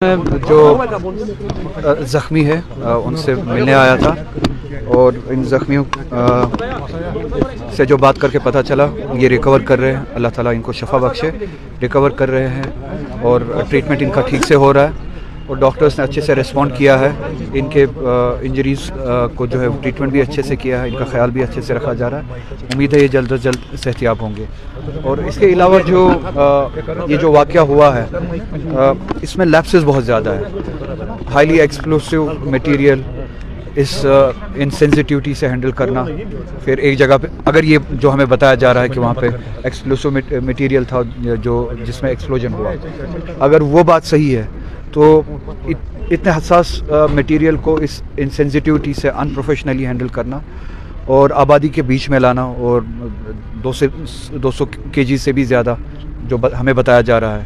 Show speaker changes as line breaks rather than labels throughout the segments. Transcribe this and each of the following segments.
جو زخمی ہے ان سے ملنے آیا تھا اور ان زخمیوں سے جو بات کر کے پتہ چلا یہ ریکور کر رہے ہیں، اللہ تعالیٰ ان کو شفا بخشے، ریکور کر رہے ہیں اور ٹریٹمنٹ ان کا ٹھیک سے ہو رہا ہے اور ڈاکٹرز نے اچھے سے ریسپونڈ کیا ہے، ان کے انجریز کو جو ہے ٹریٹمنٹ بھی اچھے سے کیا ہے، ان کا خیال بھی اچھے سے رکھا جا رہا ہے، امید ہے یہ جلد از جلد صحتیاب ہوں گے۔ اور اس کے علاوہ جو یہ جو واقعہ ہوا ہے اس میں لیپسز بہت زیادہ ہے، ہائیلی ایکسپلوسیو میٹیریل، اس انسینسٹیوٹی سے ہینڈل کرنا، پھر ایک جگہ پہ اگر یہ جو ہمیں بتایا جا رہا ہے کہ وہاں پہ ایکسپلوسیو میٹیریل تھا جس میں ایکسپلوژن ہوا، اگر وہ بات صحیح ہے تو اتنے حساس میٹیریل کو اس انسینسٹیوٹی سے انپروفیشنلی ہینڈل کرنا اور آبادی کے بیچ میں لانا، اور 200 kg سے بھی زیادہ جو ہمیں بتایا جا رہا ہے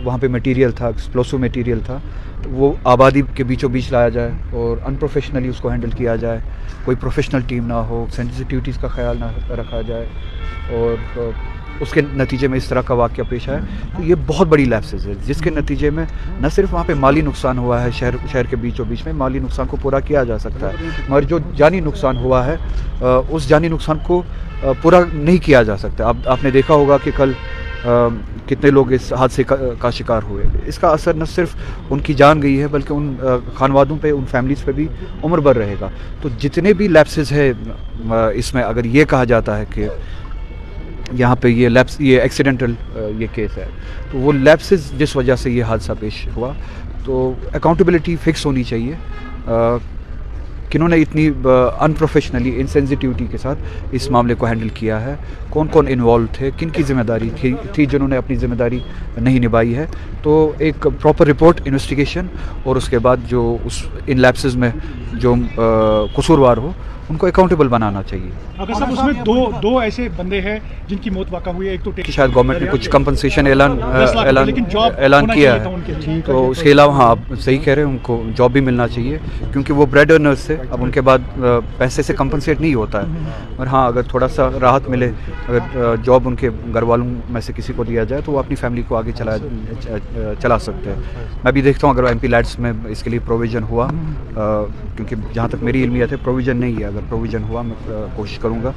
وہاں پہ میٹیریل تھا، ایکسپلوسو میٹیریل تھا، وہ آبادی کے بیچوں بیچ لایا جائے اور انپروفیشنلی اس کو ہینڈل کیا جائے، کوئی پروفیشنل ٹیم نہ ہو، سینسٹیوٹیز کا خیال نہ رکھا جائے اور اس کے نتیجے میں اس طرح کا واقعہ پیش آئے، تو یہ بہت بڑی لیپسز ہے جس کے نتیجے میں نہ صرف وہاں پہ مالی نقصان ہوا ہے، شہر کے بیچوں بیچ میں مالی نقصان کو پورا کیا جا سکتا ہے، مگر جو جانی نقصان ہوا ہے اس جانی نقصان کو پورا نہیں کیا جا سکتا۔ آپ نے دیکھا ہوگا کہ کل کتنے لوگ اس حادثے کا شکار ہوئے، اس کا اثر نہ صرف ان کی جان گئی ہے بلکہ ان خانوادوں پہ، ان فیملیز پہ بھی عمر بھر رہے گا۔ تو جتنے بھی لیپسز ہے اس میں اگر یہ کہا جاتا ہے کہ یہاں پہ یہ ایکسیڈنٹل یہ کیس ہے، تو وہ لیپسز جس وجہ سے یہ حادثہ پیش ہوا، تو اکاؤنٹیبلٹی فکس ہونی چاہیے، کنہوں نے اتنی انپروفیشنلی انسینسٹیوٹی کے ساتھ اس معاملے کو ہینڈل کیا ہے، کون کون انوالو تھے، کن کی ذمہ داری تھی جنہوں نے اپنی ذمہ داری نہیں نبھائی ہے، تو ایک پراپر رپورٹ، انویسٹیگیشن، اور اس کے بعد جو ان لیپسز میں جو قصوروار ہو ان کو اکاؤنٹیبل بنانا چاہیے۔
اگر صاحب اس میں دو ایسے بندے ہیں جن کی موت واقع ہوئی ہے، ایک تو
شاید گورنمنٹ نے کچھ کمپنسیشن اعلان کیا ہے، تو اس کے علاوہ ہاں آپ صحیح کہہ رہے ہیں، ان کو جاب بھی ملنا چاہیے کیونکہ وہ بریڈ ارنرز سے، اب ان کے بعد پیسے سے کمپنسیٹ نہیں ہوتا ہے، اور ہاں اگر تھوڑا سا راحت ملے، اگر جاب ان کے گھر والوں میں سے کسی کو دیا جائے تو وہ اپنی فیملی کو آگے چلا سکتے ہیں۔ میں بھی دیکھتا ہوں اگر ایم پی لیڈس میں اس کے لیے پروویژن ہوا، کیونکہ جہاں تک میری علمیت ہے پروویژن نہیں ہے، اگر پروویژن ہوا میں کوشش کروں گا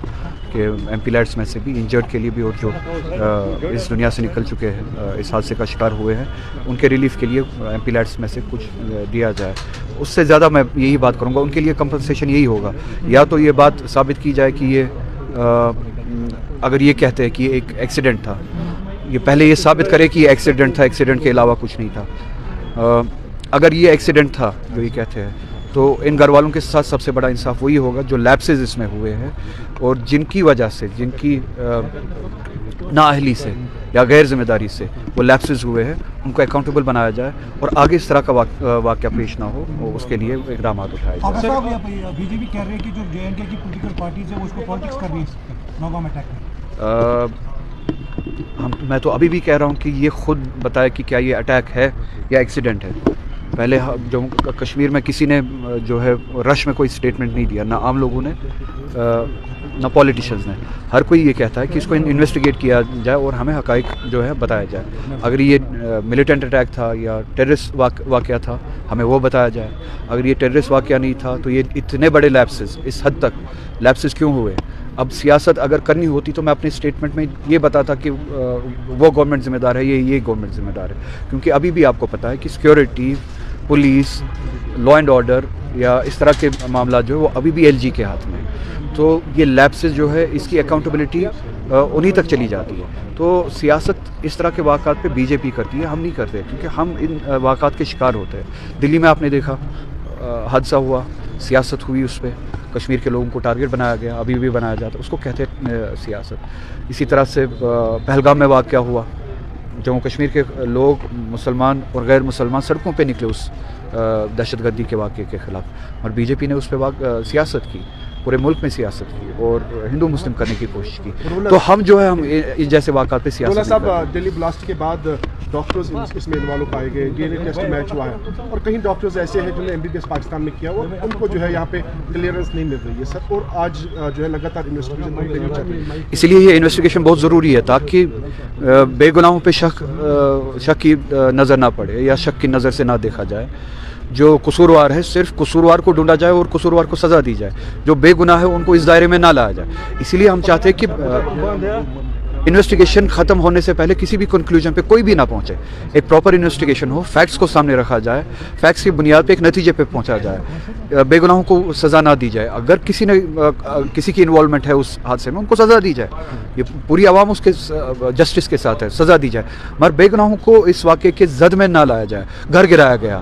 کہ ایم پی لیڈس میں سے بھی انجرڈ کے لیے بھی، اور جو اس دنیا سے نکل چکے ہیں، اس حادثے کا شکار ہوئے ہیں، ان کے ریلیف کے لیے ایم پی لیڈس میں سے کچھ دیا جائے۔ اس سے زیادہ میں یہی بات کروں گا، ان کے لیے کمپنسیشن یہی ہوگا، یا تو یہ بات ثابت کی جائے کہ یہ اگر یہ کہتے ہیں کہ یہ ایک ایکسیڈنٹ تھا، یہ پہلے یہ ثابت کرے کہ یہ ایکسیڈنٹ تھا، ایکسیڈنٹ کے علاوہ کچھ نہیں تھا۔ اگر یہ ایکسیڈنٹ تھا جو یہ کہتے ہیں، تو ان گھر والوں کے ساتھ سب سے بڑا انصاف وہی ہوگا جو لیپسز اس میں ہوئے ہیں اور جن کی وجہ سے، جن کی نااہلی سے یا غیر ذمہ داری سے وہ لیپسز ہوئے ہیں، ان کو اکاؤنٹیبل بنایا جائے اور آگے اس طرح کا واقعہ پیش نہ ہو، اس کے لیے اقدامات اٹھائے جائیں۔
بی جے پی کہہ رہے ہیں کہ جو جے اینڈ کے کی پولیٹیکل پارٹیز ہیں وہ اس کو پالیٹکس کر رہی ہیں نوگام اٹیک میں۔
میں تو ابھی بھی کہہ رہا ہوں کہ یہ خود بتائے کہ کیا یہ اٹیک ہے یا ایکسیڈنٹ ہے۔ پہلے جموں کشمیر میں کسی نے جو ہے رش میں کوئی اسٹیٹمنٹ نہیں دیا، نہ عام لوگوں نے نہ پولیٹیشنز نے، ہر کوئی یہ کہتا ہے کہ اس کو انویسٹیگیٹ کیا جائے اور ہمیں حقائق جو ہے بتایا جائے، اگر یہ ملیٹنٹ اٹیک تھا یا ٹیررسٹ واقعہ تھا ہمیں وہ بتایا جائے، اگر یہ ٹیررسٹ واقعہ نہیں تھا تو یہ اتنے بڑے لیپسز، اس حد تک لیپسز کیوں ہوئے۔ اب سیاست اگر کرنی ہوتی تو میں اپنے اسٹیٹمنٹ میں یہ بتاتا کہ وہ گورنمنٹ ذمہ دار ہے، یہ گورنمنٹ ذمہ دار ہے، کیونکہ ابھی بھی آپ کو پتہ ہے کہ security, police, law and order یا اس طرح کے معاملات جو ہے وہ ابھی بھی ایل جی کے ہاتھ میں، تو یہ لیپسز جو ہے اس کی اکاؤنٹیبلٹی انہی تک چلی جاتی ہے۔ تو سیاست اس طرح کے واقعات پہ بی جے پی کرتی ہے، ہم نہیں کرتے کیونکہ ہم ان واقعات کے شکار ہوتے ہیں۔ دلی میں آپ نے دیکھا حادثہ ہوا، سیاست ہوئی اس پہ، کشمیر کے لوگوں کو ٹارگٹ بنایا گیا، ابھی بھی بنایا جاتا، اس کو کہتے ہیں سیاست۔ اسی طرح سے پہلگام میں واقعہ ہوا، جموں کشمیر کے لوگ مسلمان اور غیر مسلمان سڑکوں پہ نکلے اس دہشت گردی کے واقعے کے خلاف، اور بی جے پی نے اس پہ سیاست کی، پورے ملک میں سیاست کی اور ہندو مسلم کرنے کی کوشش کی۔ تو ہم جو ہے ہم جیسے واقعات پہ سیاست
صاحب دلی بلاسٹ کے بعد
ڈاکٹرز اس میں انوالو پائے گئے, D N A test match ہوا ہے, اور کہیں ڈاکٹرز ایسے ہیں جنہوں نے MBBS پاکستان میں کیا, اور ان کو جو ہے یہاں پہ کلیئرنس نہیں مل رہی ہے سر, اور آج جو ہے لگاتار انویسٹیگیشن ہوتی رہی ہے.
اسی لیے یہ انویسٹیگیشن بہت ضروری ہے تاکہ بے گناہوں پہ شک کی نظر نہ پڑے یا شک کی نظر سے نہ دیکھا جائے. جو قصوروار ہے صرف قصوروار کو ڈھونڈا جائے اور قصوروار کو سزا دی جائے, جو بے گناہ ہے ان کو اس دائرے میں نہ لایا جائے. اسی لیے ہم چاہتے ہیں کہ انویسٹیگیشن ختم ہونے سے پہلے کسی بھی کنکلوژن پہ کوئی بھی نہ پہنچے. ایک پراپر انویسٹیگیشن ہو, فیکٹس کو سامنے رکھا جائے, فیکٹس کی بنیاد پہ ایک نتیجے پہ پہنچا جائے, بے گناہوں کو سزا نہ دی جائے. اگر کسی کی انوالومنٹ ہے اس حادثے میں ان کو سزا دی جائے, یہ پوری عوام اس کے جسٹس کے ساتھ ہے, سزا دی جائے, مگر بے گناہوں کو اس واقعے کے زد میں نہ لایا جائے. گھر گرایا گیا,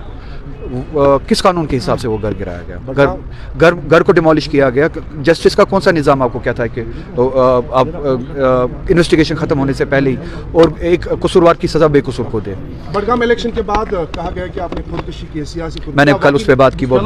کس قانون کے حساب سے وہ گھر گرایا گیا؟ گھر کو ڈیمالش کیا گیا. جسٹس کا کون سا نظام آپ کو کہتا ہے کہ آپ انویسٹیگیشن ختم ہونے سے پہلے ہی اور ایک قصوروار کی سزا بے قصور کو دے؟
بڈگام الیکشن کے بعد کہا گیا کہ آپ نے خودکشی کی, سیاسی
میں نے کل اس پہ بات کی. بہت